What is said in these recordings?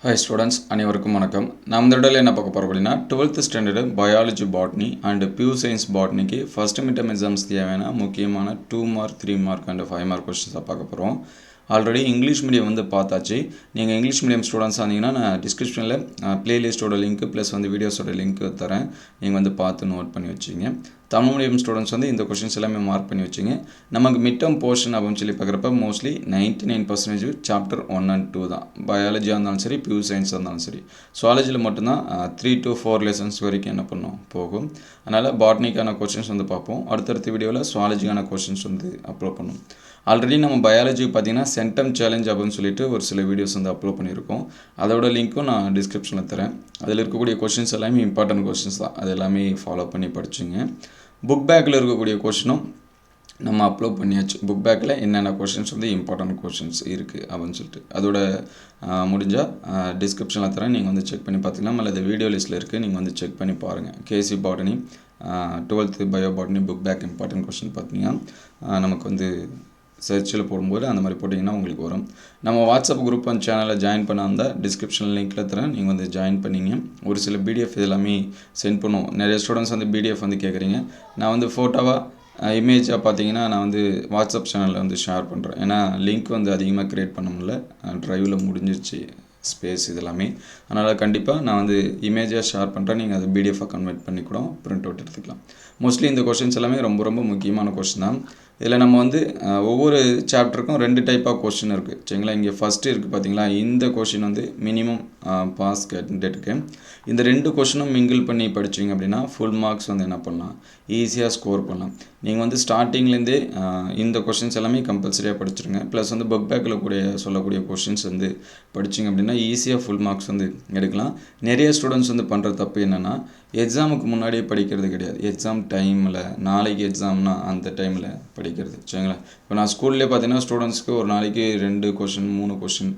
Hi students, அனைவருக்கும் வணக்கம். நாம் இந்த இடத்துல என்ன பார்க்க போகிறோம் அப்படின்னா 12th standard biology botany and pure science பாட்னிக்கு ஃபஸ்ட் மிட்டம் எக்ஸாம்ஸ் தேவையான முக்கியமான 2 மார்க் 3 மார்க் அண்ட் 5 மார்க் கொஸ்டின்ஸாக பார்க்க போகிறோம். ஆல்ரெடி இங்கிலீஷ் மீடியம் பார்த்தாச்சு. நீங்கள் இங்கிலீஷ் மீடியம் ஸ்டூடெண்ட்ஸாக இருந்தீங்கன்னா நான் டிஸ்கிரிப்ஷனில் ப்ளேலிஸ்ட்டோட லிங்க் ப்ளஸ் வீடியோஸோட லிங்க் தரேன். நீங்கள் பார்த்து நோட் பண்ணி வச்சுங்க. தமிழ் மீடியம் ஸ்டூடெண்ட்ஸ் இந்த கொஷின்ஸ் எல்லாமே மார்க் பண்ணி வச்சுங்க. நமக்கு மிட் டர்ம் போர்ஷன் அப்படின்னு சொல்லி பார்க்குறப்ப மோஸ்ட்லி 99% சாப்டர் 1 and 2 தான். பயாலஜியாக இருந்தாலும் சரி, பியூர் சயின்ஸாக இருந்தாலும் சரி. சுவாலஜியில் மட்டும்தான் 3 to 4 லெசன்ஸ் வரைக்கும் என்ன பண்ணோம் போகும். அதனால் பாட்னிக்கான கொஷின்ஸ் பார்ப்போம். அடுத்தடுத்த வீடியோவில் சுவாலஜிக்கான கொஷின்ஸ் அப்லோட் பண்ணும். ஆல்ரெடி நம்ம பயாலஜி பார்த்தீங்கன்னா சென்டம் சேலஞ்ச் அப்படின்னு சொல்லிட்டு ஒரு சில வீடியோஸ் அப்லோட் பண்ணியிருக்கோம். அதோட லிங்க்கும் நான் டிஸ்கிரிப்ஷனில் தரேன். அதில் இருக்கக்கூடிய கொஷின்ஸ் எல்லாமே இம்பார்ட்டன்ட் கொஷின்ஸ் தான். அது எல்லாமே ஃபாலோ பண்ணி படிச்சுங்க. புக் பேக்கில் இருக்கக்கூடிய கொஷினும் நம்ம அப்லோட் பண்ணியாச்சு. புக் பேக்கில் என்னென்ன கொஷின்ஸ் இம்பார்ட்டன்ட் கொஷின்ஸ் இருக்குது அப்படின்னு சொல்லிட்டு அதோட முடிஞ்சால் டிஸ்கிரிப்ஷனில் தரேன். நீங்கள் செக் பண்ணி பார்த்துக்கலாம். அல்லது வீடியோ லிஸ்ட்டில் இருக்குது, நீங்கள் செக் பண்ணி பாருங்கள். K C botany 12th bio botany book back important question பார்த்தீங்கன்னா நமக்கு சர்ச்சில் போடும்போது அந்த மாதிரி போட்டிங்கன்னா உங்களுக்கு வரும். நம்ம வாட்ஸ்அப் குரூப் சேனலில் ஜாயின் பண்ண அந்த டிஸ்கிரிப்ஷன் லிங்க்கில் தரேன். நீங்கள் ஜாயின் பண்ணிங்க. ஒரு சில பிடிஎஃப் இதெல்லாமே சென்ட் பண்ணுவோம். நிறைய ஸ்டூடெண்ட்ஸ் பிடிஎஃப் கேட்குறீங்க. நான் ஃபோட்டோவாக இமேஜாக பார்த்தீங்கன்னா நான் வாட்ஸ்அப் சேனலில் ஷேர் பண்ணுறேன். ஏன்னா லிங்க் அதிகமாக க்ரியேட் பண்ண முடியல, ட்ரைவில் முடிஞ்சிருச்சு ஸ்பேஸ் இதெல்லாமே. அதனால் கண்டிப்பாக நான் இமேஜாக ஷேர் பண்ணுறேன். நீங்கள் அதை பிடிஎஃபாக கன்வெர்ட் பண்ணி கூட பிரிண்ட் அவுட் எடுத்துக்கலாம். மோஸ்ட்லி இந்த கொஷின்ஸ் எல்லாமே ரொம்ப ரொம்ப முக்கியமான கொஷின் தான். இதில் நம்ம ஒவ்வொரு சாப்டருக்கும் 2 டைப் ஆஃப் கொஷின் இருக்குது. சரிங்களா? இங்கே ஃபஸ்ட்டு இருக்குது பார்த்தீங்களா, இந்த கொஷின் மினிமம் பாஸ் கேண்டிடேட்டுக்கு. இந்த 2 கொஷினும் மிங்கிள் பண்ணி படிச்சிங்க அப்படின்னா ஃபுல் மார்க்ஸ் என்ன பண்ணலாம், ஈஸியாக ஸ்கோர் பண்ணலாம். நீங்கள் ஸ்டார்டிங்லேருந்தே இந்த கொஷின்ஸ் எல்லாமே கம்பல்சரியாக படிச்சிருங்க. ப்ளஸ் புக் பேக்கில் சொல்லக்கூடிய கொஷின்ஸ் படிச்சிங்க அப்படின்னா ஈஸியாக ஃபுல் மார்க்ஸ் எடுக்கலாம். நிறைய ஸ்டூடெண்ட்ஸ் பண்ணுற தப்பு என்னென்னா, எக்ஸாமுக்கு முன்னாடியே படிக்கிறது கிடையாது. எக்ஸாம் டைமில், நாளைக்கு எக்ஸாம்னா அந்த டைமில் படிக்கிறது. சரிங்களா? இப்போ நான் ஸ்கூல்லே பார்த்தீங்கன்னா ஸ்டூடெண்ட்ஸ்க்கு ஒரு நாளைக்கு 2 கொஷின் 3 கொஷின்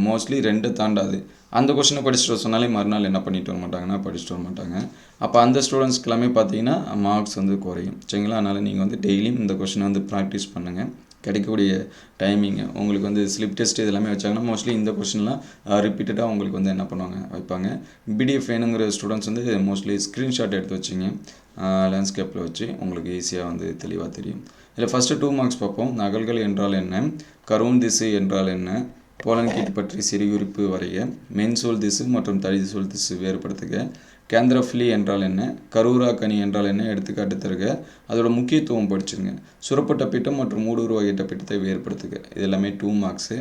மோஸ்ட்லி 2 தாண்டாது. அந்த கொஷினை படிச்சுட்டு சொன்னாலே மறுநாள் என்ன பண்ணிட்டு வர மாட்டாங்கன்னா படிச்சுட்டு வர மாட்டாங்க. அப்போ அந்த ஸ்டூடெண்ட்ஸ்க்கு எல்லாமே பார்த்தீங்கன்னா மார்க்ஸ் குறையும். சரிங்களா? அதனால் நீங்கள் டெய்லியும் இந்த கொஷினை ப்ராக்டிஸ் பண்ணுங்கள். கிடைக்கக்கூடிய டைமிங்கு உங்களுக்கு ஸ்லிப் டெஸ்ட் இதெல்லாமே வச்சாங்கன்னா மோஸ்ட்லி இந்த கொஷின்லாம் ரிப்பீட்டடாக உங்களுக்கு என்ன பண்ணுவாங்க வைப்பாங்க. பிடிஎஃப் வேணுங்கிற ஸ்டூடெண்ட்ஸ் மோஸ்ட்லி ஸ்க்ரீன்ஷாட் எடுத்து வச்சிங்க. லேண்ட்ஸ்கேப்பில் வச்சு உங்களுக்கு ஈஸியாக தெளிவாக தெரியும். இதில் ஃபஸ்ட்டு 2 மார்க்ஸ் பார்ப்போம். நகல்கள் என்றால் என்ன, கருவூன் திசு என்றால் என்ன, போலன்கீட் பற்றி சிறுகுறிப்பு வரைய, மென்சூல் திசு மற்றும் தடிசூல் திசு வேறுபடுத்துக, கேந்திரஃபிலி என்றால் என்ன, கரூரா கனி என்றால் என்ன, எடுத்துக்காட்டு தருக, அதோட முக்கியத்துவம் படிச்சுருங்க. சுரப்பட்ட பிட்டம் மற்றும் ஊடுருவ வகையிட்ட பிட்டத்தை வேறுபடுத்துக. இது எல்லாமே 2 மார்க்ஸு.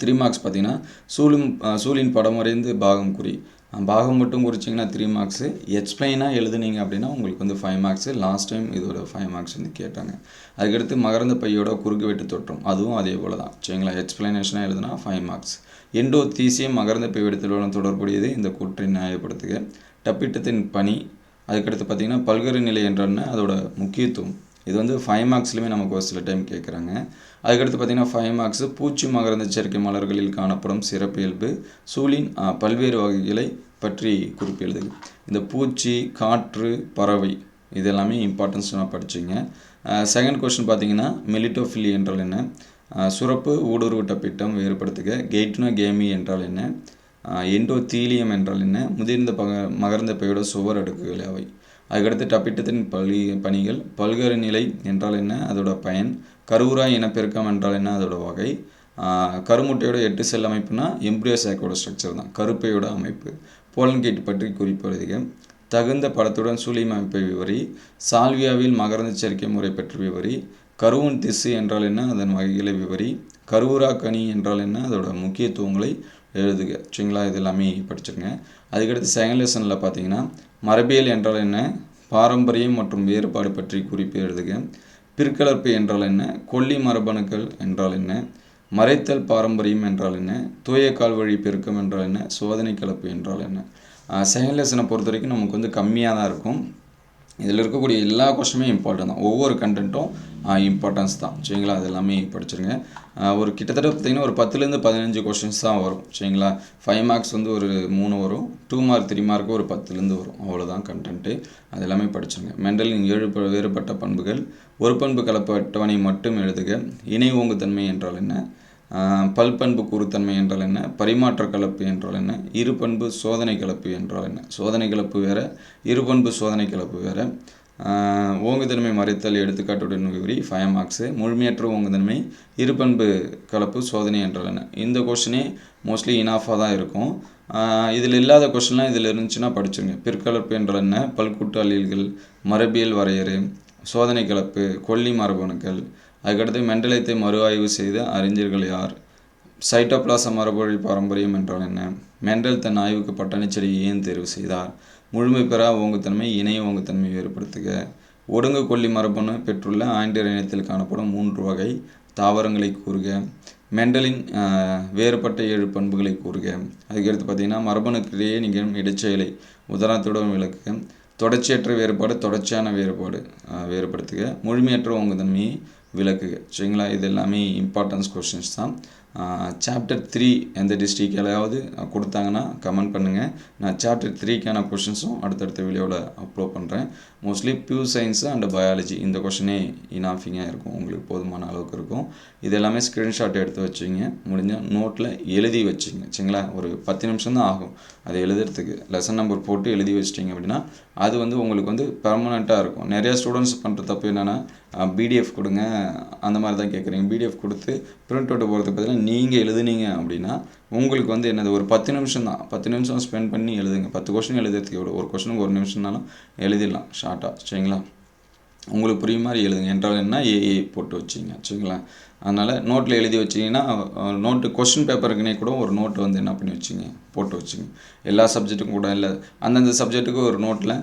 3 மார்க்ஸ் பார்த்தீங்கன்னா சூழின் படம் வரைந்து பாகம் குறி. பாகம் மட்டும் குறிச்சிங்கன்னா 3 மார்க்ஸு. எக்ஸ்பிளைனாக எழுதுனீங்க அப்படின்னா உங்களுக்கு 5 மார்க்ஸு. லாஸ்ட் டைம் இதோட 5 மார்க்ஸ் கேட்டாங்க. அதுக்கடுத்து மகரந்த பையோட குறுக்கு வெட்டு தோற்றம், அதுவும் அதே போல் தான். சரிங்களா? எக்ஸ்பிளனேஷனாக எழுதுனா 5 மார்க்ஸ். எண்டோதீசியம் மகரந்த பை வெடித்தலுடன் தொடர்புடையது. இந்த கூற்றை நியாயப்படுத்துக. டப்பிட்டத்தின் பணி. அதுக்கடுத்து பார்த்திங்கன்னா பல்கரு நிலை என்றால் அதோட முக்கியத்துவம். இது 5 மார்க்ஸ்லையுமே நமக்கு ஒரு சில டைம் கேட்குறாங்க. அதுக்கடுத்து பார்த்திங்கன்னா 5 மார்க்ஸு. பூச்சி மகரந்த சேர்க்கை மலர்களில் காணப்படும் சிறப்பியல்பு, சூழின் பல்வேறு வகைகளை பற்றி குறிப்பு எழுதுக. இந்த பூச்சி, காற்று, பறவை இது எல்லாமே இம்பார்ட்டன்ஸ்னால் படிச்சிங்க. செகண்ட் கொஸ்டின் பார்த்திங்கன்னா மெலிட்டோஃபிலி என்றால் என்ன, சுரப்பு ஊடுருவு டப்பிட்டம் வேறுபடுத்துக, கெய்ட்னோ கேமி என்றால் என்ன, எண்டோதீலியம் என்றால் என்ன, முதிர்ந்த மகரந்த பையோட சுவர் அடுக்குகள் அவை. அதுக்கடுத்து டப்பிட்டத்தின் பணிகள், பல்கரு நிலை என்றால் என்ன, அதோட பயன், கருவுரா இனப்பெருக்கம் என்றால் என்ன, அதோட வகை, கருமுட்டையோட 8 செல் அமைப்புனா எம்ப்ரியோ சாக்கோட ஸ்ட்ரக்சர் தான், கருப்பையோட அமைப்பு, போலன்கீட் பற்றி குறிப்பு எழுதுக, தகுந்த படத்துடன் சூழியம் அமைப்பை விவரி, சால்வியாவில் மகரந்த சேர்க்கை முறை பற்றி விவரி, கருவூன் திசு என்றால் என்ன, அதன் வகைகளை விவரி, கருவுரா கனி என்றால் என்ன, அதோட முக்கியத்துவங்களை எழுதுக. சரிங்களா? இது எல்லாமே படிச்சிருங்க. அதுக்கடுத்து செகண்ட் லெசனில் பார்த்தீங்கன்னா மரபியல் என்றால் என்ன, பாரம்பரியம் மற்றும் வேறுபாடு பற்றி குறிப்பு எழுதுக, பிற்கலர்ப்பு என்றால் என்ன, கொல்லி மரபணுக்கள் என்றால் என்ன, மறைத்தல் பாரம்பரியம் என்றால் என்ன, தூய கால்வழி பெருக்கம் என்றால் என்ன, சோதனை கலப்பு என்றால் என்ன. செகண்ட் லெசனை பொறுத்த வரைக்கும் நமக்கு கம்மியாக தான் இருக்கும். இதில் இருக்கக்கூடிய எல்லா கொஸ்டினுமே இம்பார்ட்டன் தான். ஒவ்வொரு கண்டென்ட்டும் இம்பார்ட்டன்ஸ் தான். சரிங்களா? அது எல்லாமே படிச்சிருங்க. ஒரு கிட்டத்தட்ட பார்த்திங்கன்னா ஒரு 10லேருந்து 15 கொஷின்ஸ் தான் வரும். சரிங்களா? 5 மார்க்ஸ் ஒரு 3 வரும். 2 மார்க் 3 மார்க்கு ஒரு 10லேருந்து வரும். அவ்வளோதான் கண்டென்ட்டு. அது எல்லாமே படிச்சிருங்க. மெண்டலின் 7 வேறுபட்ட பண்புகள், ஒரு பண்பு கலப்பு அட்டவணை மட்டும் எழுதுக, இணை ஓங்குத்தன்மை என்றால் என்ன, பல்பண்பு கூறுத்தன்மை என்றால் என்ன, பரிமாற்ற கலப்பு என்றால் என்ன, இருபண்பு சோதனை கலப்பு என்றால் என்ன. சோதனை கலப்பு வேறு, இருபண்பு சோதனை கலப்பு வேறு. ஓங்குதன்மை மறைத்தல் எடுத்துக்காட்டுடன் விவரி 5 மார்க்ஸு. முழுமையற்ற ஓங்குதன்மை இருபண்பு கலப்பு சோதனை என்றால் என்ன. இந்த கொஷினே மோஸ்ட்லி இனாஃபாக தான் இருக்கும். இதில் இல்லாத கொஷின்லாம் இதில் இருந்துச்சுன்னா படிச்சுருங்க. பிற்கலப்பு என்றால் என்ன, பல்கூட்டு அல்லீல்கள், மரபியல் வரையறை, சோதனை கலப்பு, கொல்லி மரபணுக்கள். அதுக்கடுத்து மெண்டலைத்தை மறு ஆய்வு செய்த அறிஞர்கள் யார், சைட்டோபிளாசம் மரபொழி பாரம்பரியம் என்றால் என்ன, மெண்டல் தன் ஆய்வுக்கு பட்டாணிச்செடியை ஏன் தேர்வு செய்தார், முழுமை பெறா ஓங்குத்தன்மை இணைய ஓங்குத்தன்மை வேறுபடுத்துக, ஒடுங்கு கொல்லி மரபணு பெற்றுள்ள ஆண்டியர் இனத்தில் காணப்படும் 3 வகை தாவரங்களை கூறுக, மெண்டலின் வேறுபட்ட 7 பண்புகளை கூறுக. அதுக்கடுத்து பார்த்திங்கன்னா மரபணுக்கிடையே நிகழும் இடைச்செயலை உதாரணத்துடன் விளக்குக, தொடர்ச்சியற்ற வேறுபாடு தொடர்ச்சியான வேறுபாடு வேறுபடுத்துக, முழுமையற்ற ஓங்குதன்மையை விளக்குக. சரிங்களா, இது எல்லாமே இம்பார்ட்டன்ஸ் கொஷின்ஸ் தான். சாப்டர் 3 எந்த டிஸ்ட்ரிக்டாவது கொடுத்தாங்கன்னா கமெண்ட் பண்ணுங்கள். நான் சாப்டர் 3க்கான கொஷின்ஸும் அடுத்தடுத்த வீடியோவில் அப்லோட் பண்ணுறேன். Mostly pure science and biology இந்த கொஷினே இனாஃபிங்காக இருக்கும், உங்களுக்கு போதுமான அளவுக்கு இருக்கும். இது எல்லாமே ஸ்க்ரீன்ஷாட் எடுத்து வச்சுங்க, முடிஞ்சால் நோட்டில் எழுதி வச்சுங்க. சரிங்களா, ஒரு 10 நிமிஷம் தான் ஆகும் அதை எழுதுறதுக்கு. லெசன் நம்பர் போட்டு எழுதி வச்சிட்டிங்க அப்படின்னா அது உங்களுக்கு பெர்மனெண்ட்டாக இருக்கும். நிறையா ஸ்டூடெண்ட்ஸ் பண்ணுற தப்பு என்னென்னா பிடிஎஃப் கொடுங்க அந்த மாதிரி தான் கேட்குறீங்க. பிடிஎஃப் கொடுத்து பிரிண்ட் அவுட் போகிறதுக்கு பதிலாக நீங்கள் எழுதுனீங்க அப்படின்னா உங்களுக்கு என்னது ஒரு 10 நிமிஷம் தான், 10 நிமிஷம் ஸ்பெண்ட் பண்ணி எழுதுங்க. 10 கொஷின் எழுதுறதுக்கு எவ்வளோ, ஒரு கொஷனுக்கு 1 நிமிஷம்னாலும் எழுதிடலாம் ஷார்ட்டாக. சரிங்களா, உங்களுக்கு புரியுற மாதிரி எழுதுங்க. என்றால் என்ன ஏஏ போட்டு வச்சிங்க. சரிங்களா, அதனால் நோட்டில் எழுதி வச்சிங்கன்னா நோட்டு கொஷின் பேப்பருக்குனே கூட ஒரு நோட்டு என்ன பண்ணி வச்சிங்க, போட்டு வச்சுங்க. எல்லா சப்ஜெக்ட்டுக்கும் கூட இல்லை, அந்தந்த சப்ஜெக்ட்டுக்கு ஒரு நோட்டில்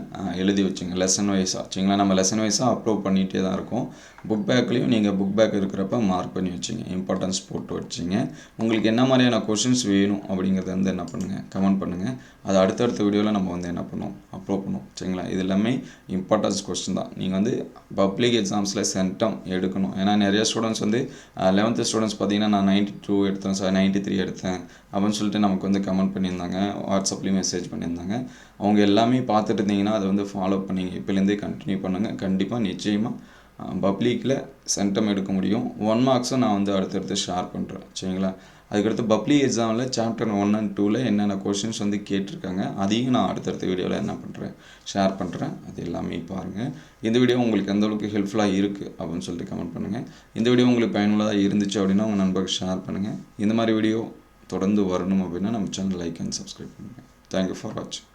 எழுதி வச்சுங்க லெசன் வைஸாக. சரிங்களா, நம்ம லெசன் வைஸாக அப்லோட் பண்ணிகிட்டே தான் இருக்கோம். புக் பேக்லேயும் நீங்கள் புக் பேக் இருக்கிறப்ப மார்க் பண்ணி வச்சிங்க, இம்பார்ட்டன்ஸ் போட்டு வச்சிங்க. உங்களுக்கு என்ன மாதிரியான கொஷின்ஸ் வேணும் அப்படிங்கிறத என்ன பண்ணுங்கள், கமெண்ட் பண்ணுங்கள். அது அடுத்தடுத்த வீடியோவில் நம்ம என்ன பண்ணுவோம், அப்லோட் பண்ணுவோம். சரிங்களா, இது எல்லாமே இம்பார்ட்டன்ஸ் கொஸ்டின் தான். நீங்கள் பப்ளிக் எக்ஸாம்ஸில் சென்டம் எடுக்கணும். ஏன்னா நிறைய ஸ்டூடெண்ட்ஸ் 11th ஸ்டூடெண்ட்ஸ் பார்த்தீங்கன்னா நான் 92 எடுத்தேன் சார், 93 எடுத்தேன் அப்படின்னு சொல்லிட்டு நமக்கு கமெண்ட் பண்ணியிருந்தாங்க, வாட்ஸ்அப்லேயும் மெசேஜ் பண்ணியிருந்தாங்க. அவங்க எல்லாமே பார்த்துட்டு இருந்தீங்கன்னா அதை ஃபாலோ பண்ணிங்க, இப்போலேருந்தே கண்டினியூ பண்ணுங்கள். கண்டிப்பாக நிச்சயமாக பப்ளிக்கில் சென்டம் எடுக்க முடியும். 1 மார்க்ஸும் நான் அடுத்தடுத்து ஷேர் பண்ணுறேன். சரிங்களா, அதுக்கடுத்து பப்ளிக் எக்ஸாமில் சாப்டர் 1 and 2ல் என்னென்ன கொஷின்ஸ் கேட்டிருக்காங்க அதையும் நான் அடுத்தடுத்த வீடியோவில் என்ன பண்ணுறேன், ஷேர் பண்ணுறேன். அது எல்லாமே பாருங்கள். இந்த வீடியோ உங்களுக்கு எந்த அளவுக்கு ஹெல்ப்ஃபுல்லாக இருக்குது அப்படின்னு சொல்லிட்டு கமெண்ட் பண்ணுங்கள். இந்த வீடியோ உங்களுக்கு பயனுள்ளதாக இருந்துச்சு அப்படின்னா உங்கள் நண்பர்கள் ஷேர் பண்ணுங்கள். இந்த மாதிரி வீடியோ தொடர்ந்து வரணும் அப்படின்னா நம்ம சேனல் லைக் அண்ட் சப்ஸ்கிரைப் பண்ணுங்கள். தேங்க்யூ ஃபார் வாட்சிங்.